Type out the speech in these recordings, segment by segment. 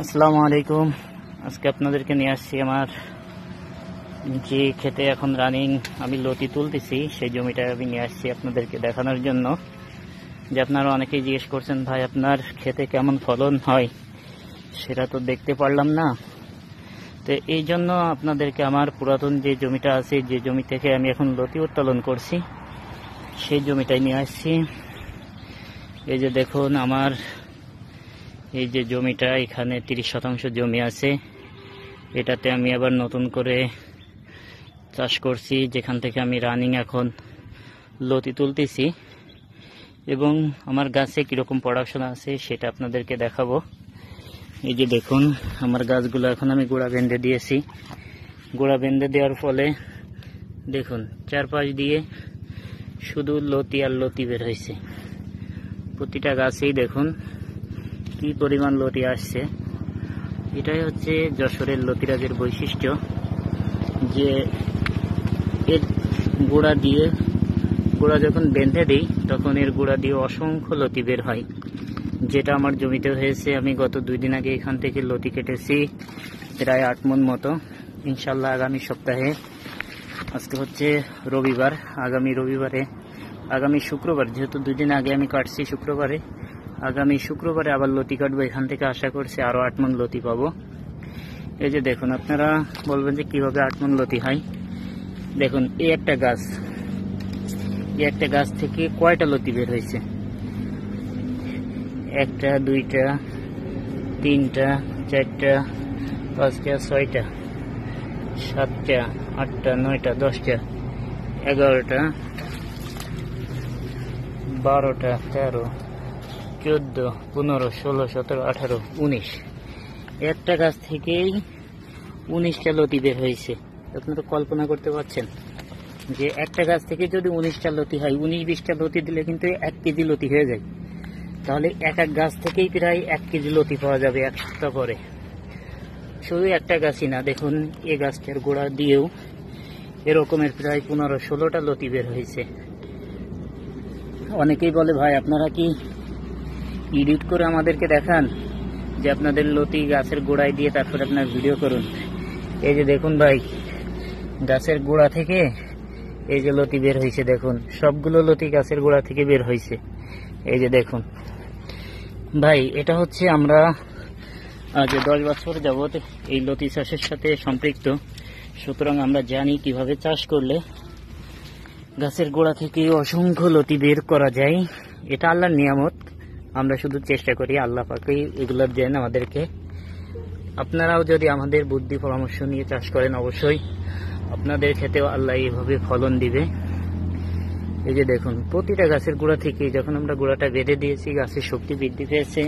আসসালামু আলাইকুম। আজকে আপনাদেরকে নিয়ে আসছি আমার যে খেতে এখন রানিং আমি লতি তুলতেছি সেই জমিটা আমি নিয়ে আসছি আপনাদেরকে দেখানোর জন্য। যে আপনারা অনেকেই জিজ্ঞেস করছেন, ভাই আপনার খেতে কেমন ফলন হয় সেটা তো দেখতে পারলাম না। তো এই জন্য আপনাদেরকে আমার পুরাতন যে জমিটা আছে, যে জমি থেকে আমি এখন লতি উত্তোলন করছি, সেই জমিটাই নিয়ে আসছি। এই যে দেখুন আমার এই যে জমিটা, এখানে 30% জমি আছে। এটাতে আমি আবার নতুন করে চাষ করছি, যেখান থেকে আমি রানিং এখন লতি তুলতেছি এবং আমার গাছে কীরকম প্রোডাকশন আছে সেটা আপনাদেরকে দেখাবো। এই যে দেখুন আমার গাছগুলো এখন আমি গোড়া বেঁধে দিয়েছি। গোড়া বেঁধে দেওয়ার ফলে দেখুন চারপাশ দিয়ে শুধু লতি আর লতি বের হয়েছে। প্রতিটা গাছেই দেখুন কি পরিমাণ লতি আসছে। এটাই হচ্ছে যশোরের লতিরাজের বৈশিষ্ট্য, যে এর গোড়া যখন বেঁধে দিই তখন এর গোড়া দিয়ে অসংখ্য লতি বের হয়, যেটা আমার জমিতে হয়েছে। আমি গত 2 দিন আগে এখান থেকে লতি কেটেছি প্রায় 8 মণ মতো। ইনশাল্লাহ আগামী সপ্তাহে, আজকে হচ্ছে রবিবার, আগামী শুক্রবার, যেহেতু 2 দিন আগে আমি কাটছি শুক্রবারে, আগামী শুক্রবারে আবার লতি কাটবো। এখান থেকে আশা করছি আরো 8 মণ লতি পাবো। এই যে দেখুন, আপনারা বলবেন যে কিভাবে 8 মণ লতি হয়। দেখুন এই একটা গাছ থেকে কয়টা লতি বের হয়েছে? 1টা 2টা 3টা 4টা 5টা 6টা 7টা 8টা 9টা 10টা 11টা 12টা 13 14 15 16 17 18 19। একটা গাছ থেকেই 19টা লতি বের হয়েছে। আপনারা কল্পনা করতে পারছেন যে একটা গাছ থেকে যদি 19টা লতি হয়, 19-20টা লতি দিলে কিন্তু 1 কেজি লতি হয়ে যায়। তাহলে এক গাছ থেকেই প্রায় 1 কেজি লতি পাওয়া যাবে 1 সপ্তাহ পরে। শুধু একটা গাছই না, দেখুন এই গাছটার গোড়া দিয়েও এরকমের প্রায় 15-16টা লতি বের হয়েছে। অনেকেই বলে, ভাই আপনারা কি এডিট করে আমাদেরকে দেখান যে আপনাদের লতি গাছের গোড়ায় দিয়ে তারপরে আপনার ভিডিও করুন? এই যে দেখুন ভাই, গাছের গোড়া থেকে এই যে লতি বের হয়েছে, দেখুন সবগুলো লতি গাছের গোড়া থেকে বের হয়েছে। এই যে দেখুন ভাই, এটা হচ্ছে আমরা যে 10 বছর যাবত এই লতি চাষের সাথে সম্পৃক্ত, সুতরাং আমরা জানি কিভাবে চাষ করলে গাছের গোড়া থেকে অসংখ্য লতি বের করা যায়। এটা আল্লাহর নিয়ামত, আমরা শুধু চেষ্টা করি, আল্লাহ পাকই এগুলো দেন আমাদেরকে। আপনারাও যদি আমাদের বুদ্ধি পরামর্শ নিয়ে চাষ করেন, অবশ্যই আপনাদের ক্ষেতেও আল্লাহ এইভাবে ফলন দিবে। এই যে দেখুন প্রতিটা গাছের গোড়া থেকে যখন আমরা গোড়াটা বেঁধে দিয়েছি, গাছের শক্তি বৃদ্ধি পেয়েছে,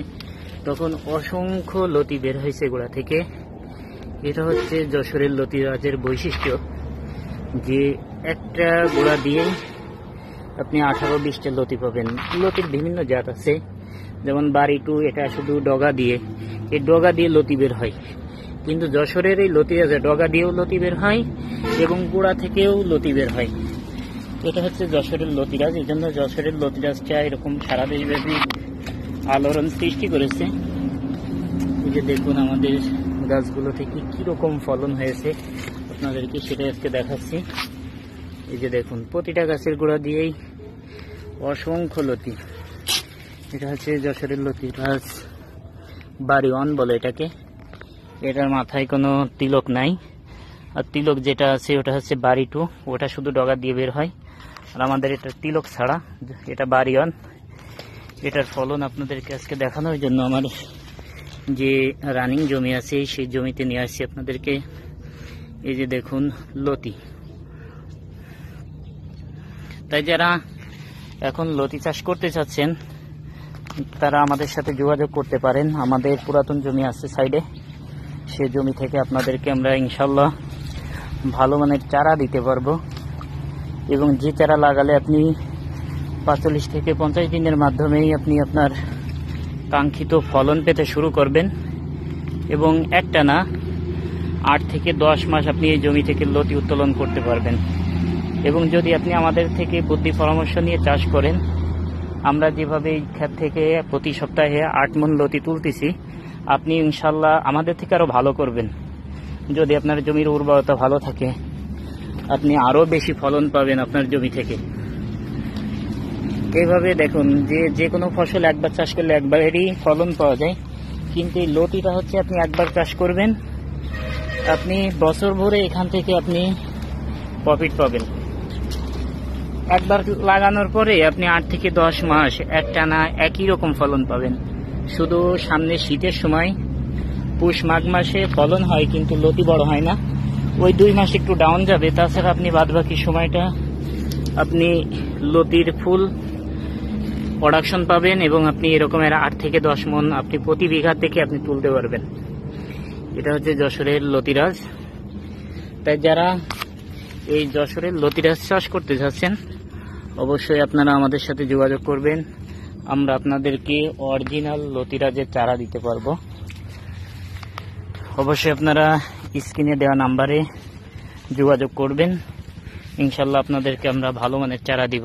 তখন অসংখ্য লতি বের হয়েছে গোড়া থেকে। এটা হচ্ছে যশোরের লতিরাজের বৈশিষ্ট্য, যে একটা গোড়া দিয়ে আপনি 18-20টা লতি পাবেন। লতির বিভিন্ন জাত আছে, যেমন বাড়িটু, এটা শুধু ডগা দিয়ে, এই ডগা দিয়ে লতি বের হয়। কিন্তু যশোরের এই লতিরাজে ডগা দিয়েও লতি বের হয় এবং গোড়া থেকেও লতি বের হয়। এটা হচ্ছে যশোরের লতিরাজ। এই জন্য যশোরের লতিরাজটা এরকম সারা দেশব্যাপী আলোড়ন সৃষ্টি করেছে। এই যে দেখুন আমাদের গাছগুলো থেকে কিরকম ফলন হয়েছে, আপনাদেরকে সেটা আজকে দেখাচ্ছি। এই যে দেখুন প্রতিটা গাছের গোড়া দিয়েই অসংখ্য লতি। এটা হচ্ছে যশোরের লতিরাজ বাড়ি 1 বলে এটাকে। এটার মাথায় কোনো তিলক নাই, আর তিলক যেটা আছে ওটা হচ্ছে বাড়ি 2, ওটা শুধু ডগা দিয়ে বের হয়। আর আমাদের এটা তিলক ছাড়া, এটা বাড়ি 1। এটার ফলন আপনাদেরকে আজকে দেখানোর জন্য আমার যে রানিং জমি আছে সেই জমিতে নিয়ে আসছি আপনাদেরকে। এই যে দেখুন লতি। তাই যারা এখন লতি চাষ করতে চাচ্ছেন তারা আমাদের সাথে যোগাযোগ করতে পারেন। আমাদের পুরাতন জমি আছে সাইডে, সে জমি থেকে আপনাদেরকে আমরা ইনশাল্লাহ ভালো মানের চারা দিতে পারবো, এবং যে চারা লাগালে আপনি 45 থেকে 50 দিনের মাধ্যমেই আপনি আপনার কাঙ্ক্ষিত ফলন পেতে শুরু করবেন, এবং একটা না 8 থেকে 10 মাস আপনি এই জমি থেকে লতি উত্তোলন করতে পারবেন। এবং যদি আপনি আমাদের থেকে বুদ্ধি পরামর্শ নিয়ে চাষ করেন আমরা যেভাবে এই ক্ষেত থেকে প্রতি সপ্তাহে 8 মণ লতি তুলতেছি, আপনি ইনশাল্লাহ আমাদের থেকে আরো ভালো করবেন। যদি আপনার জমির উর্বরতা ভালো থাকে, আপনি আরো বেশি ফলন পাবেন আপনার জমি থেকে। এইভাবে দেখুন যে কোনো ফসল একবার চাষ করলে একবারেরই ফলন পাওয়া যায়, কিন্তু এই লতিটা হচ্ছে আপনি একবার চাষ করবেন, আপনি বছর ভরে এখান থেকে আপনি প্রফিট পাবেন। একবার লাগানোর পরে আপনি 8 থেকে 10 মাস একটানা একই রকম ফলন পাবেন। শুধু সামনে শীতের সময় পুষ মাঘ মাসে ফলন হয়, কিন্তু লতি বড় হয় না। ওই 2 মাস একটু ডাউন যাবে, তাছাড়া আপনি বাদবাকি সময়টা আপনি লতির ফুল প্রোডাকশন পাবেন এবং আপনি এরকমের 8 থেকে 10 মণ আপনি প্রতি বিঘা থেকে আপনি তুলতে পারবেন। এটা হচ্ছে যশোরের লতিরাজ। তাই যারা এই যশোরের লতিরাজ চাষ করতে চাচ্ছেন, অবশ্যই আপনারা আমাদের সাথে যোগাযোগ করবেন। আমরা আপনাদেরকে অরিজিনাল লতিরাজের চারা দিতে পারবো। অবশ্যই আপনারা স্ক্রিনে দেওয়া নাম্বারে যোগাযোগ করবেন, ইনশাল্লাহ আপনাদেরকে আমরা ভালো মানের চারা দিব।